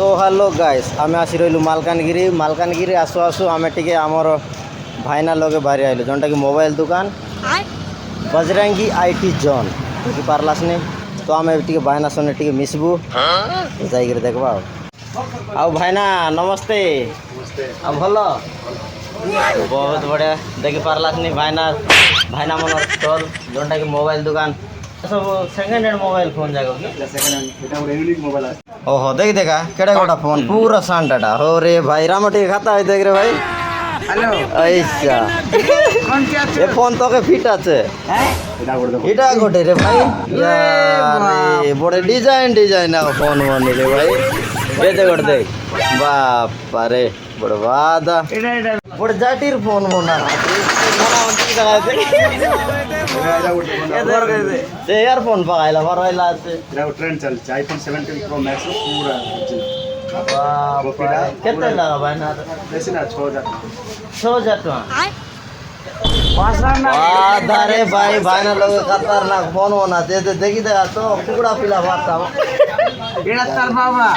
तो hello guys आम आसी रही मालकानगिरी आसु आसु आम टे आमर भाईना लगे बाहरी आइलु जोटा कि मोबाइल दुकान बजरंगी आईटी जोन देखी पार्लास नहीं तो आम टे भाईना सने टे मिसबू जाकर देखा आओ भाईना नमस्ते आ भल बहुत बढ़िया देखी पार्लास नहीं भाईना भाईना मन स्टल जोटा कि मोबाइल दुकान सब सेकेंड हैंड मोबाइल फोन जाएगा ओहो देख देखा केड़ा गोटा फोन पूरा सांडाटा हो रे भाई राम टे खाता है देख रे भाई हेलो ऐसा कौन क्या ये फोन तो के फिट আছে এটা গোটে রে ভাই यार बड़े डिजाइन आ फोन बने रे भाई ये दे गोटे देख बाप रे बड़ वादा एडा एडा बड़ जाटिर फोन बना से इयरफोन पकाइला बरवाइला আছে ट्रेंड चलছে आईफोन 17 प्रो मैक्स पूरा बाप रे केते लगा भाई ना बेसी ना 6000 6000 টাকা भाषा ना अरे भाई भाईना लोग खतरनाक फोन होना दे देखी देखा तो टुकड़ा पिला बाता एडा तार बाबा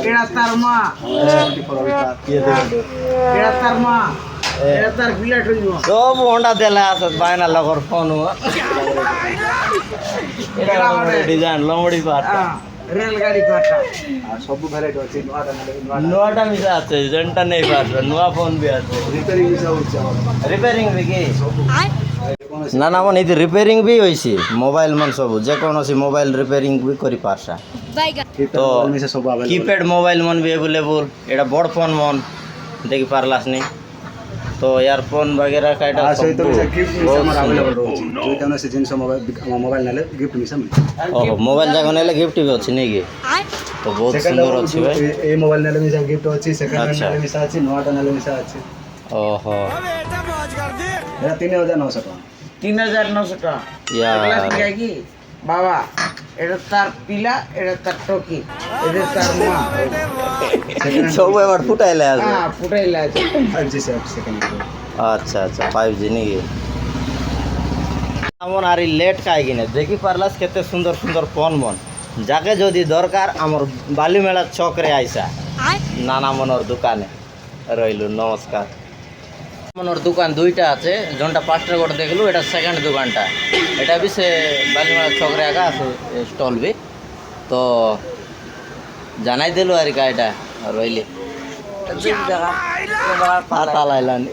एडा तार मां ये दे एडा तार मां एडा तार बिलेट हो सब होंडा देला असत भाईना लगोर फोन एटा डिजाइन लंबड़ी बात रेलगाड़ी काटा আর সব ভ্যারাইটি আছে नुआटा मिसा আছে যেটা নেই পারবে नुआ फोन भी আছে রিপেয়ারিং হিসাব হচ্ছে আমার রিপেয়ারিং भी কি না না মানে ఇది রিপেয়ারিং भी হইছি মোবাইল মান সব যে কোনসি মোবাইল রিপেয়ারিং भी করি পারছা তো তো মিশে সব আবেল कीपैड मोबाइल मन भी अवेलेबल एटा बड़ फोन मन देखि पारलास नहीं तो इयरफोन वगैरह का एटा আর সেই তো মিশে গিফট মিশে আমার बहुत আবেলেবল सुंदर। রয়েছে যদি কোন সে জিনিস মোবাইল নালে গিফট মিশে ओहो मोबाइल जागो नेले गिफ्ट भी अछि नहीं कि तो बहुत सुंदर अछि भाई এই মোবাইল নালে মিশে গিফট আছে সেকেন্ড হ্যান্ড আচ্ছা। নালে মিশে আছে নটা নালে মিশে আছে ओहो এটা 3900 টাকা 3900 টাকা यार এগুলা কি বাবা এটা তার পিলা এটা তার টকি এটা তার মা सब एबार फुटाइले আছে হ্যাঁ ফুটাইলা আছে 5G সেকেন্ড अच्छा अच्छा 5G नहीं कि আমন আরি লেট কাই কিনে দেখি পারলাস কেতে সুন্দর সুন্দর ফোন মন যাকে যদি দরকার আমার বালিমেলা চকরে আইসা নানা মনোর দোকানে রইলু নমস্কার মনোর দোকান দুইটা আছে যোনটা 5 টাকা করে দেখলু এটা সেকেন্ড দোকানটা এটা বি সে বালিমেলা চকরে আগা আছে স্টল বি তো জানাই দিলু আর কা এটা রইলি পাতা লাইলানি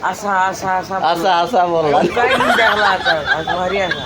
আশা আশা আশা আশা আশা বললাম কয়েকদিন দেখলা আছে আজ ভারী আশা